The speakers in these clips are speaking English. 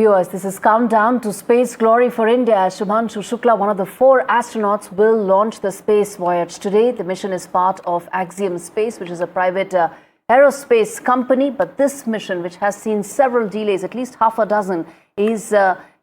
viewers, this is Countdown to Space Glory for India. Shubhanshu Shukla, one of the 4 astronauts, will launch the space voyage today. The mission is part of Axiom Space, which is a private aerospace company. But this mission, which has seen several delays, at least half a dozen, is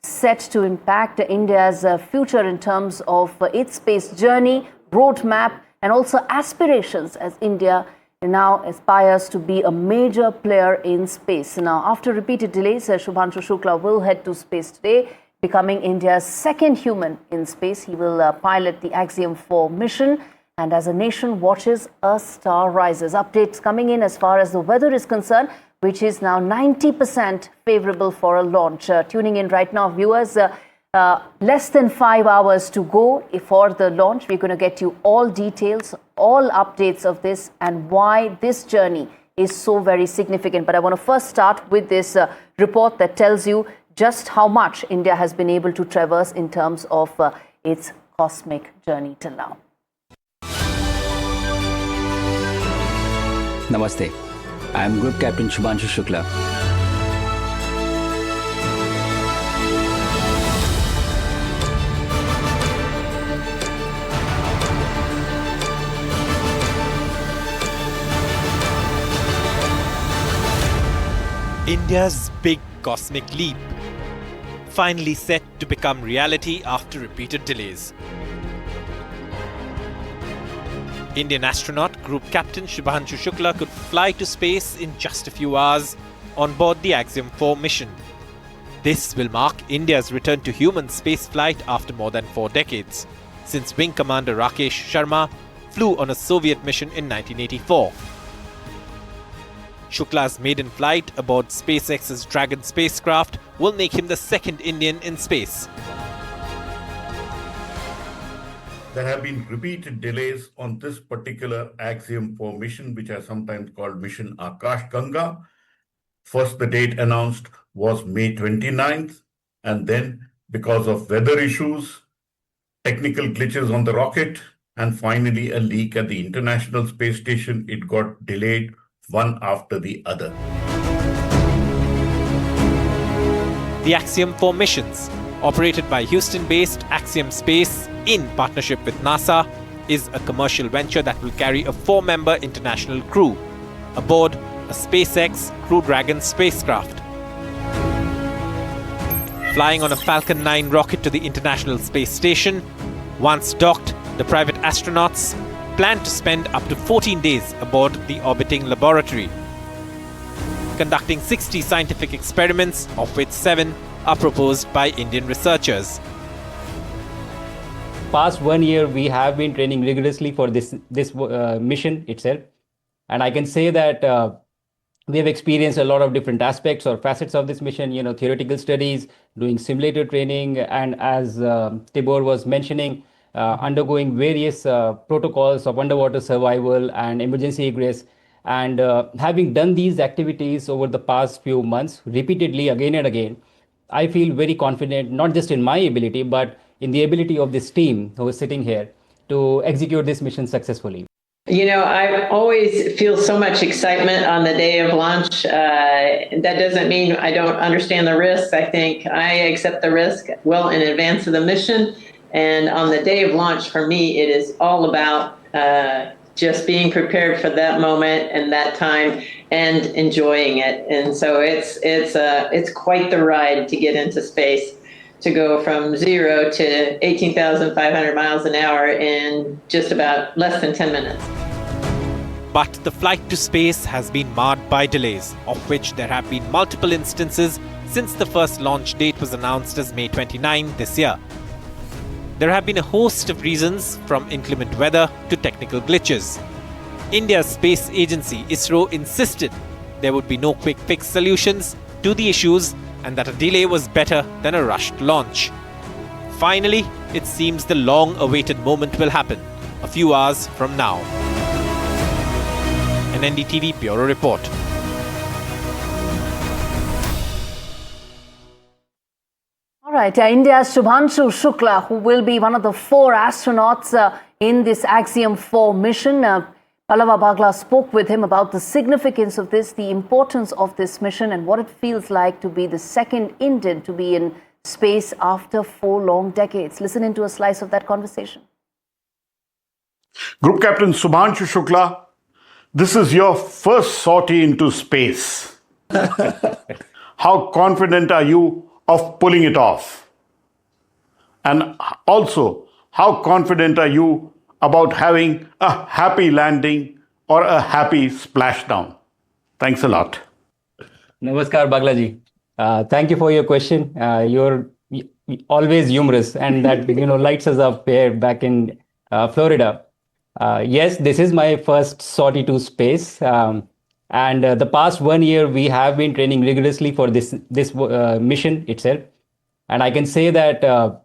set to impact India's future in terms of its space journey, roadmap, and also aspirations as India now aspires to be a major player in space. Now, after repeated delays, Shubhanshu Shukla will head to space today, becoming India's second human in space. He will pilot the Axiom 4 mission, and as a nation watches, a star rises. Updates coming in as far as the weather is concerned, which is now 90% favorable for a launch. Tuning in right now, viewers, less than 5 hours to go for the launch. We're going to get you all details, all updates of this and why this journey is so very significant. But I want to first start with this report that tells you just how much India has been able to traverse in terms of its cosmic journey till now. Namaste. I am Group Captain Shubhanshu Shukla. India's big cosmic leap, finally set to become reality after repeated delays. Indian astronaut Group Captain Shubhanshu Shukla could fly to space in just a few hours on board the Axiom 4 mission. This will mark India's return to human spaceflight after more than 4 decades, since Wing Commander Rakesh Sharma flew on a Soviet mission in 1984. Shukla's maiden flight aboard SpaceX's Dragon spacecraft will make him the second Indian in space. There have been repeated delays on this particular Axiom 4 mission, which are sometimes called Mission Akash Ganga. First, the date announced was May 29th, and then because of weather issues, technical glitches on the rocket, and finally a leak at the International Space Station, it got delayed one after the other. The Axiom 4 missions, operated by Houston-based Axiom Space in partnership with NASA, is a commercial venture that will carry a 4-member international crew aboard a SpaceX Crew Dragon spacecraft. Flying on a Falcon 9 rocket to the International Space Station, once docked, the private astronauts plan to spend up to 14 days aboard the orbiting laboratory, conducting 60 scientific experiments, of which 7 are proposed by Indian researchers. Past 1 year, we have been training rigorously for this mission itself. And I can say that we have experienced a lot of different aspects or facets of this mission, theoretical studies, doing simulator training, and as Tibor was mentioning, undergoing various protocols of underwater survival and emergency egress. And having done these activities over the past few months, repeatedly again and again, I feel very confident, not just in my ability, but in the ability of this team who is sitting here to execute this mission successfully. I always feel so much excitement on the day of launch. That doesn't mean I don't understand the risks. I think I accept the risk well in advance of the mission. And on the day of launch, for me, it is all about just being prepared for that moment and that time and enjoying it. And so it's quite the ride to get into space, to go from 0 to 18,500 miles an hour in just about less than 10 minutes. But the flight to space has been marred by delays, of which there have been multiple instances since the first launch date was announced as May 29 this year. There have been a host of reasons, from inclement weather to technical glitches. India's space agency, ISRO, insisted there would be no quick fix solutions to the issues and that a delay was better than a rushed launch. Finally, it seems the long-awaited moment will happen a few hours from now. An NDTV Bureau Report. All right, India's Shubhanshu Shukla, who will be one of the 4 astronauts in this Axiom 4 mission, Pallava Bagla spoke with him about the significance of this, the importance of this mission, and what it feels like to be the second Indian to be in space after 4 long decades. Listen into a slice of that conversation. Group Captain Shubhanshu Shukla, this is your first sortie into space. How confident are you of pulling it off? And also, how confident are you about having a happy landing or a happy splashdown? Thanks a lot. Namaskar, Baglaji. Thank you for your question. You're always humorous, and that lights us up here back in Florida. Yes, this is my first sortie to space, and the past 1 year we have been training rigorously for this mission itself, and I can say that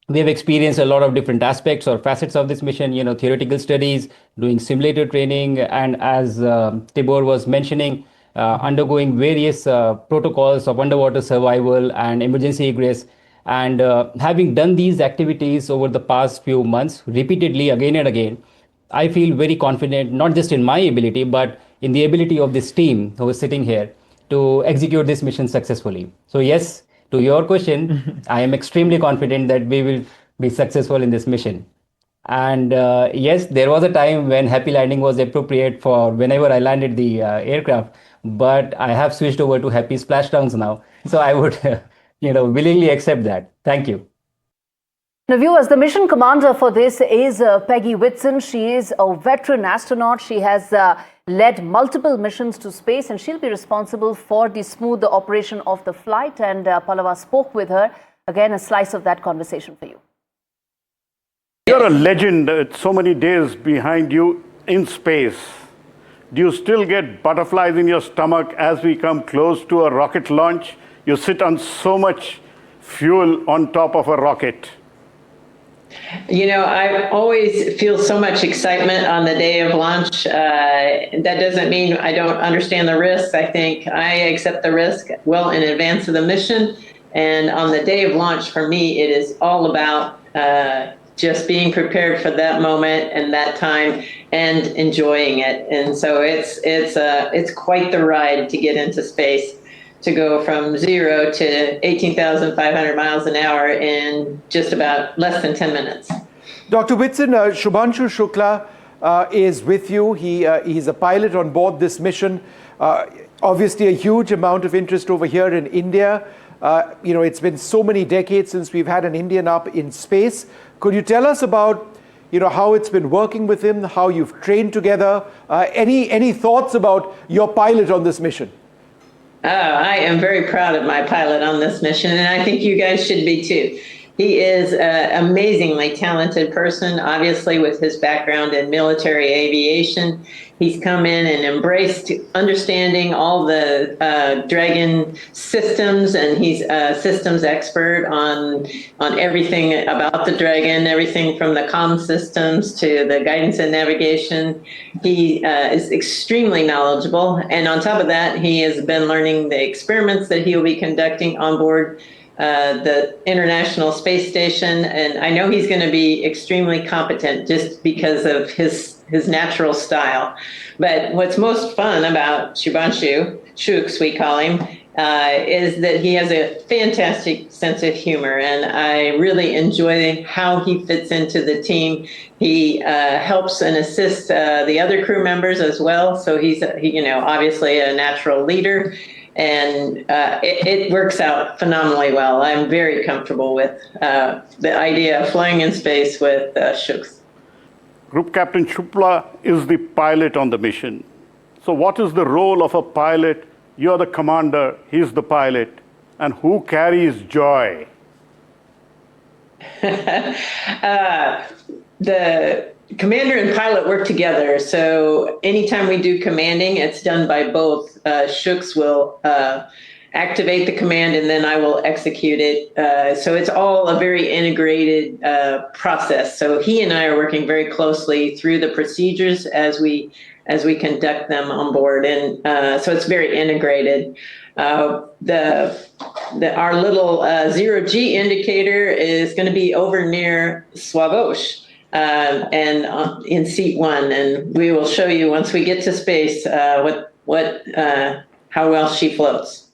we have experienced a lot of different aspects or facets of this mission. Theoretical studies, doing simulator training, and as Tibor was mentioning, undergoing various protocols of underwater survival and emergency egress. And having done these activities over the past few months repeatedly again and again, I feel very confident, not just in my ability, but in the ability of this team who is sitting here to execute this mission successfully. So yes, to your question, I am extremely confident that we will be successful in this mission. And yes, there was a time when happy landing was appropriate for whenever I landed the aircraft, but I have switched over to happy splashdowns now. So I would, willingly accept that. Thank you. Now, viewers, the mission commander for this is Peggy Whitson. She is a veteran astronaut. She has led multiple missions to space, and she'll be responsible for the smooth operation of the flight. And Pallava spoke with her. Again, a slice of that conversation for you. You're a legend. So many days behind you in space. Do you still get butterflies in your stomach as we come close to a rocket launch? You sit on so much fuel on top of a rocket. I always feel so much excitement on the day of launch. That doesn't mean I don't understand the risks. I think I accept the risk well in advance of the mission. And on the day of launch, for me, it is all about just being prepared for that moment and that time and enjoying it. And so it's quite the ride to get into space, to go from 0 to 18,500 miles an hour in just about less than 10 minutes. Dr. Whitson, Shubhanshu Shukla is with you. He's a pilot on board this mission. Obviously, a huge amount of interest over here in India. It's been so many decades since we've had an Indian up in space. Could you tell us about how it's been working with him, how you've trained together? Any thoughts about your pilot on this mission? I am very proud of my pilot on this mission, and I think you guys should be too. He is an amazingly talented person, obviously with his background in military aviation. He's come in and embraced understanding all the Dragon systems, and he's a systems expert on everything about the Dragon, everything from the comm systems to the guidance and navigation. He is extremely knowledgeable, and on top of that, he has been learning the experiments that he will be conducting on board the International Space Station, and I know he's going to be extremely competent just because of his natural style. But what's most fun about Shubhanshu, Shuks we call him, is that he has a fantastic sense of humor, and I really enjoy how he fits into the team. He helps and assists the other crew members as well, so he's obviously a natural leader. And it works out phenomenally well. I'm very comfortable with the idea of flying in space with Shuks. Group Captain Shukla is the pilot on the mission. So what is the role of a pilot? You're the commander, he's the pilot. And who carries joy? The commander and pilot work together. So anytime we do commanding, it's done by both. Shuks will activate the command, and then I will execute it. So it's all a very integrated process. So he and I are working very closely through the procedures as we conduct them on board, and so it's very integrated. Our little 0G indicator is going to be over near Swagosh. and in seat 1. And we will show you once we get to space how well she floats.